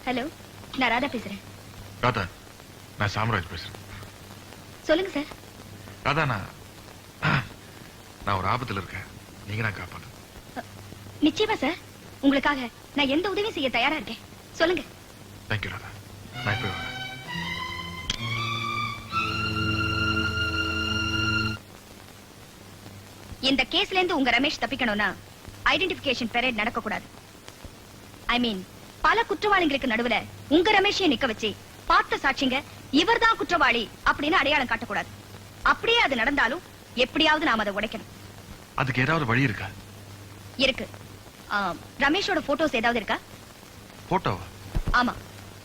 Hello, நான் ராதா பேசுறேன். ராதா, நான் சாம்ராஜ் பேசுறேன். சொல்லுங்க சார். ராதா, நான் ஒரு ஆபத்துல இருக்கேன். நீங்க நான் காப்பாத்து. நிச்சயமா சார், உங்களுக்காக நான் எந்த உதவியும் செய்ய தயாரா இருக்கேன். சொல்லுங்க. தேங்க்யூ ராதா, நான் இப்ப வரேன். இந்த கேஸ்ல இருந்து உங்க ரமேஷ் தப்பிக்கணும்னா ஐடென்டிபிகேஷன் பெரேட் நடக்க கூடாது. ஐ மீன், பல குற்றவாளிகளுக்கு நடுவுல உங்க ரமேஷை நிக்க வச்சு பார்த்த சாட்சிங்க இவர்தான் குற்றவாளி அப்படின்னு அடையாளம் காட்டக்கூடாது. அப்படியே அது நடந்தாலும் எப்படியாவது நாம அதை உடைக்கணும். அதுக்கு ஏதாவது வழி இருக்கா? இருக்கு. ரமேஷோட போட்டோஸ் ஏதாவது இருக்கா? போட்டோவா? ஆமா,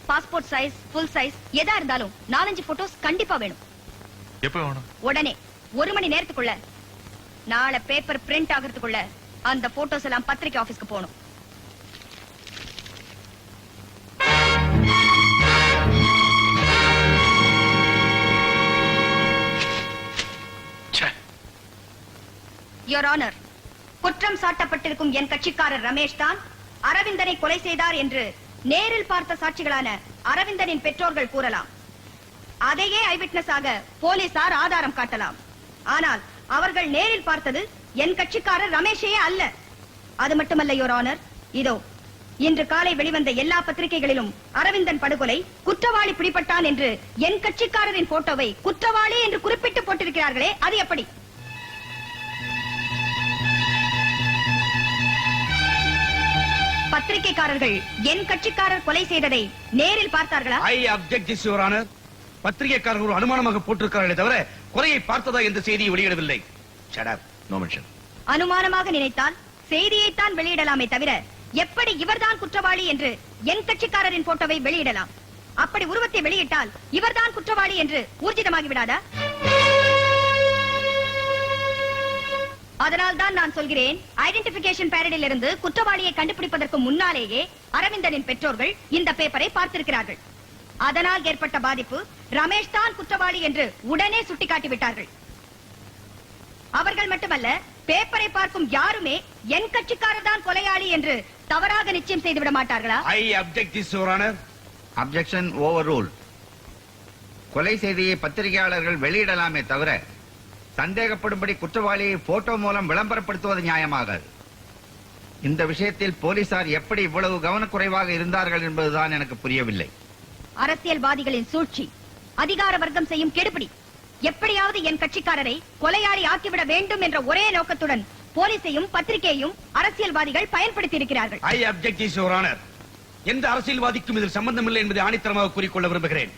பாஸ்போர்ட் சைஸ், ஃபுல் சைஸ் எதா இருந்தாலும் 4-5 போட்டோஸ் கண்டிப்பா வேணும். எப்ப வேணும்? உடனே, 1 மணி நேரத்துக்குள்ள. நாளை பேப்பர் பிரிண்ட் ஆகிறதுக்குள்ள அந்த போட்டோஸ் எல்லாம் பத்திரிகை ஆபீஸ்க்கு போகணும். யுவர் ஆனர், குற்றம் சாட்டப்பட்டிருக்கும் என் கட்சிக்காரர் ரமேஷ் தான் அரவிந்தனை கொலை செய்தார் என்று நேரில் பார்த்த சாட்சிகளான அரவிந்தனின் பெற்றோர்கள் கூறலாம். அதையே ஐவிட்னஸ் ஆக போலீசார் ஆதாரம் காட்டலாம். ஆனால் அவர்கள் நேரில் பார்த்தது என் கட்சிக்காரர் ரமேஷையே அல்ல. அது மட்டுமல்ல யுவர் ஆனர், இதோ இன்று காலை வெளிவந்த எல்லா பத்திரிகைகளிலும் அரவிந்தன் படுகொலை, குற்றவாளி பிடிபட்டான் என்று என் கட்சிக்காரரின் போட்டோவை குற்றவாளி என்று குறிப்பிட்டு போட்டிருக்கிறார்களே, அது எப்படி? பத்திரிகைக்காரர்கள் என் கட்சிக்காரர் கொலை செய்ததை நேரில் பார்த்தார்களா? I object this your honour. பத்திரிகைக்காரர்கள் அனுமானமாக போட்டிருக்கிறார்களே தவிர கொலையை பார்த்ததா என்ற செய்தியை வெளியிடவில்லை. Shut up, no mention. அனுமானமாக நினைத்தால் செய்தியைத்தான் வெளியிடலாமே தவிர எப்படி இவர்தான் குற்றவாளி என்று என் கட்சிக்காரரின் போட்டோவை வெளியிடலாம்? அப்படி உருவத்தை வெளியிட்டால் இவர்தான் குற்றவாளி என்று ஊர்ஜிதமாகி விடாதா? அதனால்தான் நான் சொல்கிறேன், ஐடென்டிபிகேஷன் பேரடில் இருந்து குற்றவாளியை கண்டுபிடிப்பதற்கு முன்னாலேயே அரவிந்தனின் பெற்றோர்கள் இந்த பேப்பரை பார்த்திருக்கிறார்கள். அதனால் ஏற்பட்ட பாதிப்பு ரமேஷ் தான் குற்றவாளி என்று உடனே சுட்டிக்காட்டி விட்டார்கள். அவர்கள் மட்டுமல்ல, பேப்பரை பார்க்கும் யாருமே என் கட்சிக்காரர் தான் கொலையாளி என்று தவறாக நிச்சயம் செய்துவிட மாட்டார்களா? I object this your honour. Objection overrule. கொலை செய்தியை பத்திரிகையாளர்கள் வெளியிடலாமே தவிர சந்தேகப்படும்படி குற்றவாளியை போட்டோ மூலம் விளம்பரப்படுத்துவது நியாயமாகாது. இந்த விஷயத்தில் போலீசார் எப்படி இவ்வளவு கவனக்குறைவாக இருந்தார்கள் என்பதுதான் எனக்கு புரியவில்லை. அரசியல்வாதிகளின் சூழ்ச்சி, அதிகார வர்க்கம் செய்யும் கெடுபிடி, எப்படியாவது என் கட்சிக்காரரை கொலையாளி ஆக்கிவிட வேண்டும் என்ற ஒரே நோக்கத்துடன் போலீசையும் பத்திரிகையையும் அரசியல்வாதிகள் பயன்படுத்தி இருக்கிறார்கள். ஐ அப்ஜெக்ட் திஸ் யுவர் ஆனர். எந்த அரசியல்வாதிக்கும் இதில் சம்பந்தம் இல்லை என்பதை ஆணித்தரமாக கூறிக்கொள்ள விரும்புகிறேன்.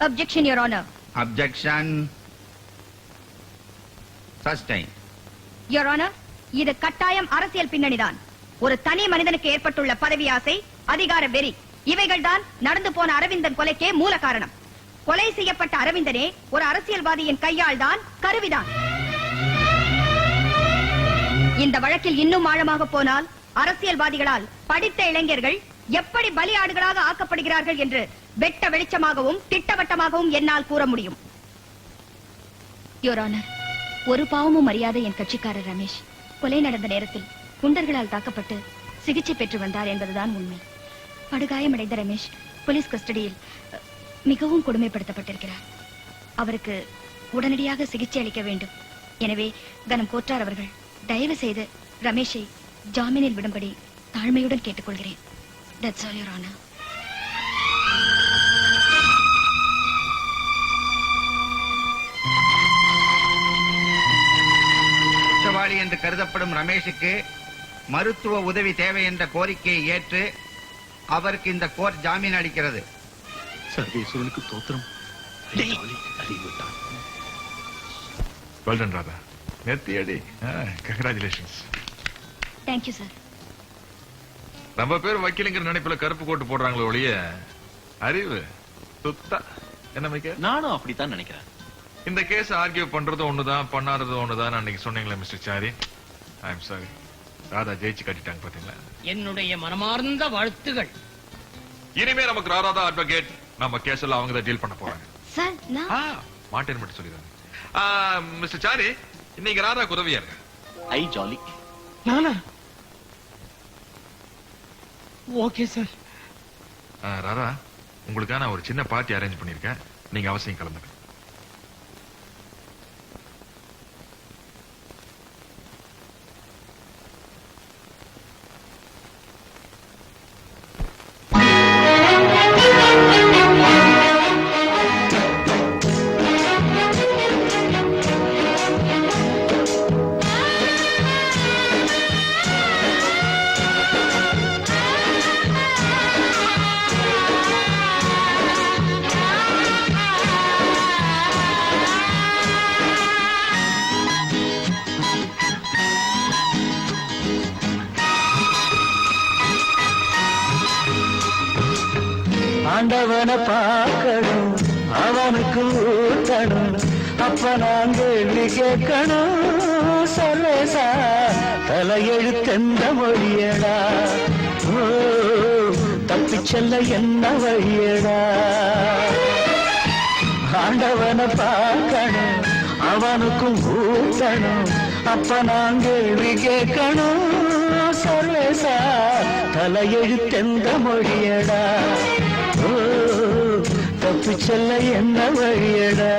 Objection your honour. Objection sustain. Your honour, இது கட்டாயம் அரசியல் பின்னணிதான். ஒரு தனி மனிதனுக்கு ஏற்பட்டுள்ள பதவி ஆசை, அதிகார வெறி, இவைகள்தான் நடந்து போன அரவிந்தன் கொலைக்கே மூல காரணம். கொலை செய்யப்பட்ட அரவிந்தனே ஒரு அரசியல்வாதியின் கையால் தான், கருவிதான். இந்த வழக்கில் இன்னும் ஆழமாக போனால் அரசியல்வாதிகளால் படித்த இளைஞர்கள் எப்படி பலியாடுகளாக ஆக்கப்படுகிறார்கள் என்று வெட்ட வெளிச்சமாகவும் திட்டவட்டமாகவும் என்னால் கூற முடியும். யுவர் ஆனர், ஒரு பாவமும் அறியாத என் கட்சிக்காரர் ரமேஷ் கொலை நடந்த நேரத்தில் குண்டர்களால் தாக்கப்பட்டு சிகிச்சை பெற்று வந்தார் என்பதுதான் உண்மை. படுகாயமடைந்த ரமேஷ் போலீஸ் கஸ்டடியில் மிகவும் கொடுமைப்படுத்தப்பட்டிருக்கிறார். அவருக்கு உடனடியாக சிகிச்சை அளிக்க வேண்டும். எனவே கனம் கோற்றார் அவர்கள் தயவு செய்து ரமேஷை ஜாமீனில் விடும்படி தாழ்மையுடன் கேட்டுக்கொள்கிறேன். That's all, Your Honor. குற்றவாளி என்று கருதப்படும் ரமேஷுக்கு மருத்துவ உதவி தேவை என்ற கோரிக்கையை ஏற்று அவருக்கு இந்த கோர்ட் ஜாமீன் அளிக்கிறது. சர்வேஸ்வரனுக்கு தோத்திரம். Well done, Radha. நெத்தியடி. Congratulations. Thank you, sir. நம்ம பேர் வக்கீலுங்கிற நினைப்புல கருப்பு கோட்டு போடுறாங்களே ஒழிய அறிவு சுத்தா என்ன மைக்க? நானும் அப்படித்தான் நினைக்கிறேன். இந்த கேஸ் ஆர்கியூ பண்றது ஒண்ணுதான், பண்ணாதது ஒண்ணுதான் அன்னைக்கு சொன்னீங்களே mister sorry. I am sorry. Radha ஜெயிச்சு கட்டிட்டாங்க பாத்தீங்களா? என்னுடைய மனமார்ந்த வாழ்த்துகள். இனிமே நமக்கு ராதா தான் அட்வொகேட். நம்ம கேஸ் எல்லாம் அவங்க தான் டீல் பண்ண போறாங்க. சார், நான் மாட்டேன் மட்டும் சொல்லிடுறேன். மிஸ்டர் சாரி, இன்னைக்கு ராதாக்கு உதவியா இருக்க. I jolly. நானா? Okay sir. ராதா, உங்களுக்காக நான் ஒரு சின்ன பார்ட்டி அரேஞ்ச் பண்ணிருக்கேன். நீங்க அவசியம் கலந்துக்க. ஆண்டவனை பார்க்கணும், அவனுக்கு ஊத்தணும், அப்ப நான் கேள்வி கேட்கணும். சர்வேசா தலையெழுத்தெந்த மொழியடா, ஓ தப்பிச் செல்ல என்ன வழியடா. ஆண்டவனை பார்க்கணும், அவனுக்கும் ஊத்தணும், அப்ப நான் கேள்வி கேட்கணும். சர்வேசா தலையெழுத்தெந்த மொழியடா, ஓ தப்பிச் செல்ல என்ன வழியடா.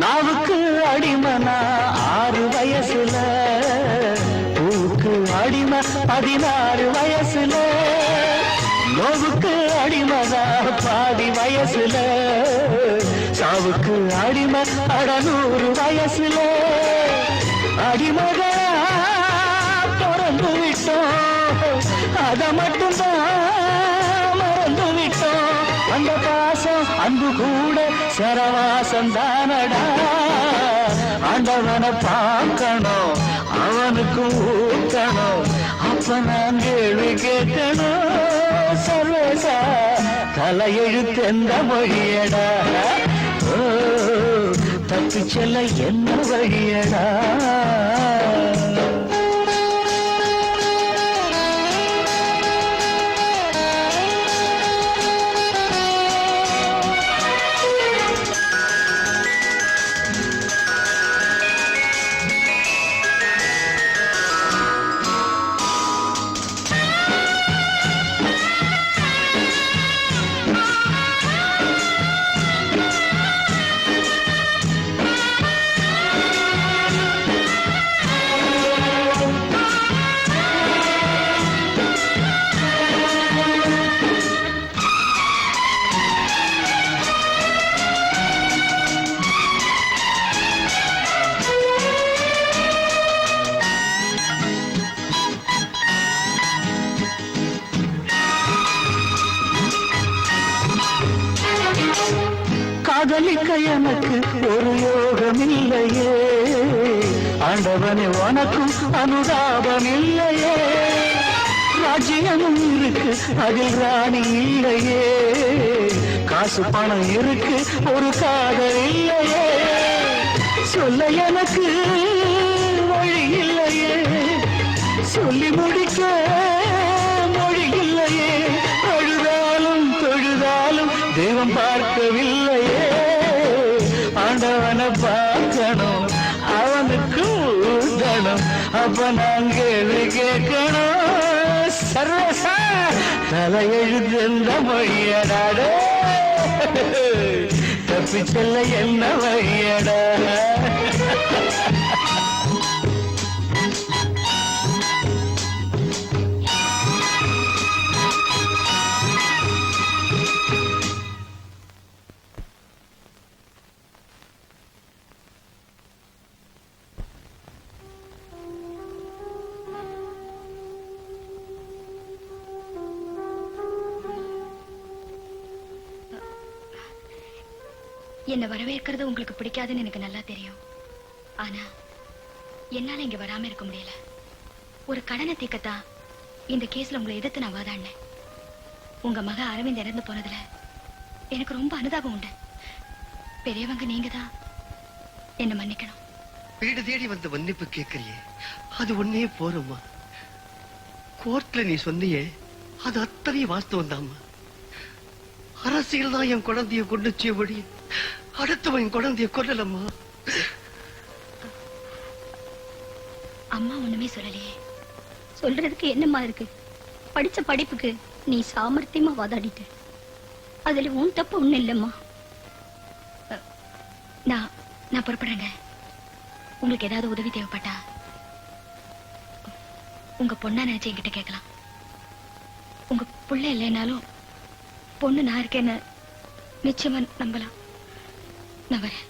நாவுக்கு அடிமனா 6 வயசுல, பூவுக்கு அடிமை 16 வயசுல, நோவுக்கு அடிமதா பாதி வயசுல, சாவுக்கு அடிமை 100 வயசுல. அடிமகா பிறந்து விட்டோம், அத மட்டும்தான் மறந்து விட்டோம். அந்த பாசம் அன்பு கூட சரவாசம் தானடா. ஆண்டவனை பார்க்கணும், அவனுக்கு ஊக்கணும், அப்ப நான் கேள்வி கேட்கணும். சர்வேசா தலையெழுத்தெந்த மொழியடா, ஓ தப்பிச் செல்ல என்ன வழியடா. காதலிக்க எனக்கு ஒரு யோகம் இல்லையே, ஆண்டவனே உனக்கும் அனுதாபம் இல்லையே. ராஜ்யமும் இருக்கு அதில் ராணி இல்லையே, காசு பணம் இருக்கு ஒரு காதல் இல்லையே. சொல்ல எனக்கு வழி இல்லையே, சொல்லி முடிக்க மொழி இல்லையே. அழுதாலும் தொழுதாலும் தெய்வம் பார்க்கவில்லையே. ஆண்டவனை பார்க்கணும், அவனுக்கு ஊதணும், அப்ப நான் கேள்வி கேட்கணும். சர்வசா தலையெழுத்தெந்த மொழியடாடே, தப்பிச் செல்ல என்ன வழியடா. என்ன வரவேற்கிறது உங்களுக்கு பிடிக்காதுன்னு எனக்கு நல்லா தெரியும். ஆனா என்னால இங்க வராம இருக்க முடியல. ஒரு கடனை தீர்க்கத்தான் இந்த கேஸ்ல உங்களை எதிர்த்து நான் வாதாடினேன். உங்க மக அரவிந்த் இறந்து போனதுல எனக்கு ரொம்ப அனுதாபம் உண்டு. பெரியவங்க நீங்க தான் என்ன மன்னிக்கணும். வீடு தேடி வந்து மன்னிப்பு கேட்கறியே, அது ஒன்னே போறோம்மா. கோர்ட்ல நீ சொன்னியே, அது அத்தனை வாஸ்தவம் தாம்மா. அரசியல் தான் என் குழந்தைய கொண்டு செய்யபடி அடுத்தவன் என் குழந்தைய கொல்லலம்மா. அம்மா ஒண்ணுமே சொல்லலையே. சொல்றதுக்கு என்னம்மா இருக்கு? படிச்ச படிப்புக்கு நீ சாமர்த்தியமா வாதாடிட்ட. அதுல உன் தப்பு ஒண்ணு இல்லம்மா. நான் புறப்படுறேங்க. உங்களுக்கு ஏதாவது உதவி தேவைப்பட்டா உங்க பொண்ணா நினைச்சு என்கிட்ட கேட்கலாம். உங்க புள்ள இல்லைனாலும் பொண்ணு நான் இருக்கேன்னு நிச்சயமா நம்பலாம். நான் வரேன்.